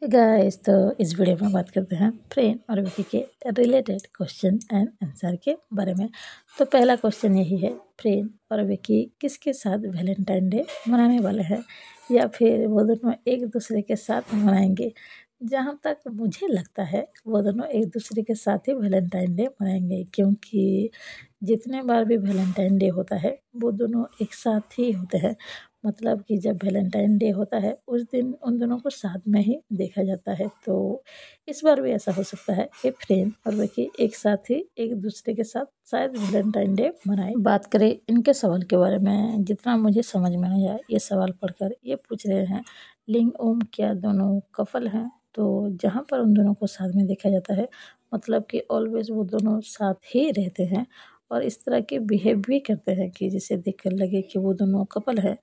Guys, तो इस video में बात करते हैं फ्रेंड और विकी के रिलेटेड क्वेश्चन एंड आंसर के बारे में। तो पहला क्वेश्चन यही है, फ्रेंड और विकी किसके साथ वैलेंटाइन डे मनाने वाले हैं, या फिर वो दोनों एक दूसरे के साथ मनाएंगे। जहाँ तक मुझे लगता है वो दोनों एक दूसरे के साथ ही वैलेंटाइन डे मनाएंगे, क्योंकि जितने बार भी वैलेंटाइन डे होता है वो दोनों एक साथ ही होते हैं। मतलब कि जब वैलेंटाइन डे होता है उस दिन उन दोनों को साथ में ही देखा जाता है। तो इस बार भी ऐसा हो सकता है कि फ्रेंड और विकी एक साथ ही एक दूसरे के साथ शायद वैलेंटाइन डे मनाए। बात करें इनके सवाल के बारे में, जितना मुझे समझ में आया ये सवाल पढ़कर, ये पूछ रहे हैं लिंग ओम क्या दोनों कपल हैं। तो जहाँ पर उन दोनों को साथ में देखा जाता है, मतलब कि ऑलवेज वो दोनों साथ ही रहते हैं और इस तरह के बिहेव भी करते हैं कि जिसे देखकर लगे कि वो दोनों कपल है।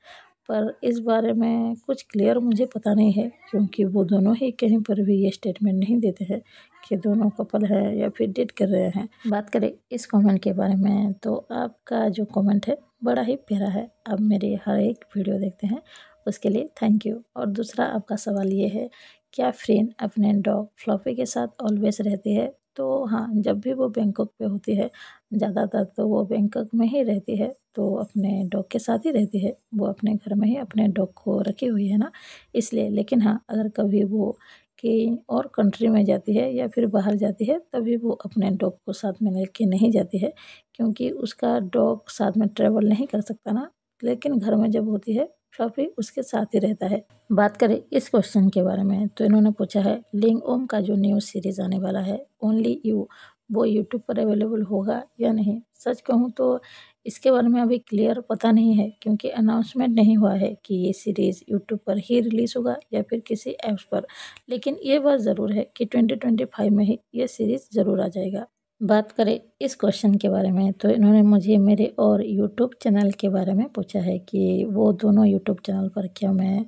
पर इस बारे में कुछ क्लियर मुझे पता नहीं है, क्योंकि वो दोनों ही कहीं पर भी ये स्टेटमेंट नहीं देते हैं कि दोनों कपल है या फिर डेट कर रहे हैं। बात करें इस कमेंट के बारे में, तो आपका जो कमेंट है बड़ा ही प्यारा है। आप मेरी हर एक वीडियो देखते हैं, उसके लिए थैंक यू। और दूसरा आपका सवाल ये है, क्या फ्रेंड अपने डॉग फ्लॉपी के साथ ऑलवेज रहती है। तो हाँ, जब भी वो बैंकॉक पे होती है, ज़्यादातर तो वो बैंकॉक में ही रहती है, तो अपने डॉग के साथ ही रहती है। वो अपने घर में ही अपने डॉग को रखी हुई है ना, इसलिए। लेकिन हाँ, अगर कभी वो कहीं और कंट्री में जाती है या फिर बाहर जाती है, तभी वो अपने डॉग को साथ में लेके नहीं जाती है, क्योंकि उसका डॉग साथ में ट्रैवल नहीं कर सकता ना। लेकिन घर में जब होती है फ्लफी उसके साथ ही रहता है। बात करें इस क्वेश्चन के बारे में, तो इन्होंने पूछा है लिंग ओम का जो न्यू सीरीज आने वाला है ओनली यू, वो यूट्यूब पर अवेलेबल होगा या नहीं। सच कहूँ तो इसके बारे में अभी क्लियर पता नहीं है, क्योंकि अनाउंसमेंट नहीं हुआ है कि ये सीरीज़ यूट्यूब पर ही रिलीज़ होगा या फिर किसी ऐप्स पर। लेकिन ये बात ज़रूर है कि 2025 में ही ये सीरीज़ ज़रूर आ जाएगा। बात करें इस क्वेश्चन के बारे में, तो इन्होंने मुझे मेरे और यूट्यूब चैनल के बारे में पूछा है कि वो दोनों यूट्यूब चैनल पर क्या मैं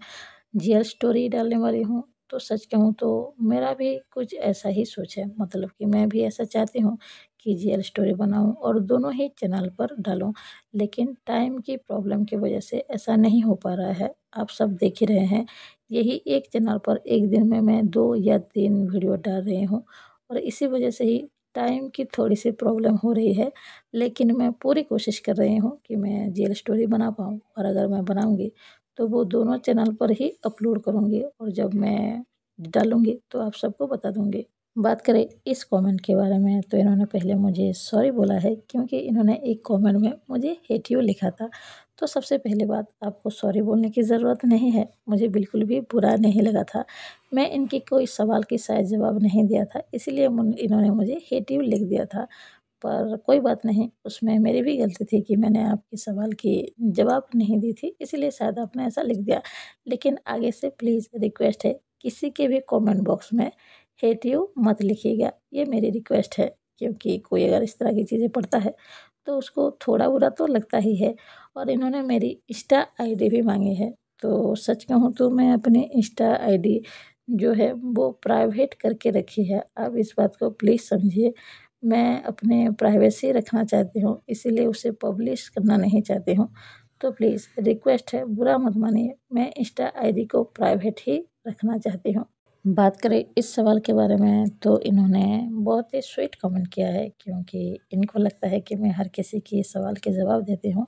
रियल स्टोरी डालने वाली हूँ। तो सच कहूँ तो मेरा भी कुछ ऐसा ही सोच है, मतलब कि मैं भी ऐसा चाहती हूँ कि रियल स्टोरी बनाऊँ और दोनों ही चैनल पर डालूँ। लेकिन टाइम की प्रॉब्लम की वजह से ऐसा नहीं हो पा रहा है। आप सब देख ही रहे हैं, यही एक चैनल पर एक दिन में मैं 2 या 3 वीडियो डाल रही हूँ, और इसी वजह से ही टाइम की थोड़ी सी प्रॉब्लम हो रही है। लेकिन मैं पूरी कोशिश कर रही हूँ कि मैं रियल स्टोरी बना पाऊँ, और अगर मैं बनाऊँगी तो वो दोनों चैनल पर ही अपलोड करूँगी, और जब मैं डालूँगी तो आप सबको बता दूँगी। बात करें इस कमेंट के बारे में, तो इन्होंने पहले मुझे सॉरी बोला है, क्योंकि इन्होंने एक कमेंट में मुझे हेट यू लिखा था। तो सबसे पहली बात, आपको सॉरी बोलने की ज़रूरत नहीं है, मुझे बिल्कुल भी बुरा नहीं लगा था। मैं इनकी कोई सवाल की शायद जवाब नहीं दिया था, इसलिए इन्होंने मुझे हेट यू लिख दिया था। पर कोई बात नहीं, उसमें मेरी भी गलती थी कि मैंने आपके सवाल की जवाब नहीं दी थी, इसलिए शायद आपने ऐसा लिख दिया। लेकिन आगे से प्लीज़ रिक्वेस्ट है, किसी के भी कमेंट बॉक्स में हेट यू मत लिखिएगा, ये मेरी रिक्वेस्ट है। क्योंकि कोई अगर इस तरह की चीज़ें पढ़ता है तो उसको थोड़ा बुरा तो लगता ही है। और इन्होंने मेरी इंस्टा आईडी भी मांगी है, तो सच कहूँ तो मैं अपनी इंस्टा आईडी जो है वो प्राइवेट करके रखी है। आप इस बात को प्लीज़ समझिए, मैं अपने प्राइवेसी रखना चाहती हूँ, इसीलिए उसे पब्लिश करना नहीं चाहती हूँ। तो प्लीज़ रिक्वेस्ट है, बुरा मत मानिए, मैं इंस्टा आईडी को प्राइवेट ही रखना चाहती हूँ। बात करें इस सवाल के बारे में, तो इन्होंने बहुत ही स्वीट कमेंट किया है, क्योंकि इनको लगता है कि मैं हर किसी के सवाल के जवाब देती हूँ,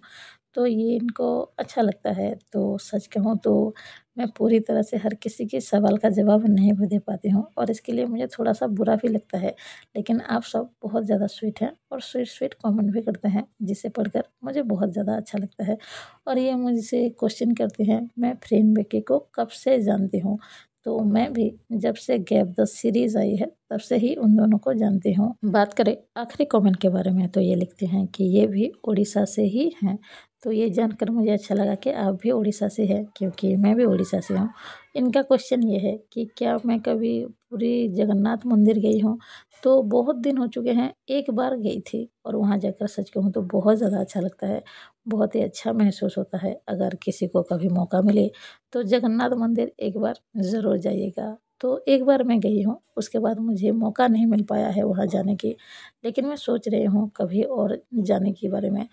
तो ये इनको अच्छा लगता है। तो सच कहूँ तो मैं पूरी तरह से हर किसी के सवाल का जवाब नहीं भी दे पाती हूँ, और इसके लिए मुझे थोड़ा-सा बुरा भी लगता है। लेकिन आप सब बहुत ज़्यादा स्वीट हैं और स्वीट-स्वीट कमेंट भी करते हैं, जिसे पढ़कर मुझे बहुत ज़्यादा अच्छा लगता है। और ये मुझसे क्वेश्चन करते हैं, मैं फ्रेंड विकी को कब से जानती हूँ। तो मैं भी जब से गैप द सीरीज़ आई है, तब से ही उन दोनों को जानती हूँ। बात करें आखिरी कमेंट के बारे में, तो ये लिखते हैं कि ये भी उड़ीसा से ही हैं। तो ये जानकर मुझे अच्छा लगा कि आप भी उड़ीसा से हैं, क्योंकि मैं भी उड़ीसा से हूँ। इनका क्वेश्चन ये है कि क्या मैं कभी पुरी जगन्नाथ मंदिर गई हूँ। तो बहुत दिन हो चुके हैं, एक बार गई थी, और वहाँ जाकर सच कहूँ तो बहुत ज़्यादा अच्छा लगता है, बहुत ही अच्छा महसूस होता है। अगर किसी को कभी मौका मिले तो जगन्नाथ मंदिर एक बार ज़रूर जाइएगा। तो एक बार मैं गई हूँ, उसके बाद मुझे मौका नहीं मिल पाया है वहाँ जाने की, लेकिन मैं सोच रही हूँ कभी और जाने के बारे में।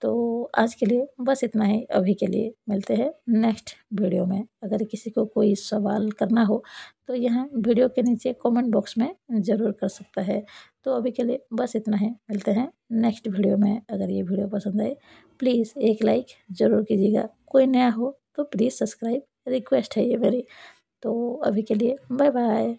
तो आज के लिए बस इतना ही। अभी के लिए मिलते हैं नेक्स्ट वीडियो में। अगर किसी को कोई सवाल करना हो तो यहाँ वीडियो के नीचे कमेंट बॉक्स में ज़रूर कर सकता है। तो अभी के लिए बस इतना ही, मिलते हैं नेक्स्ट वीडियो में। अगर ये वीडियो पसंद आए प्लीज़ एक लाइक ज़रूर कीजिएगा। कोई नया हो तो प्लीज़ सब्सक्राइब, रिक्वेस्ट है ये मेरी। तो अभी के लिए बाय बाय।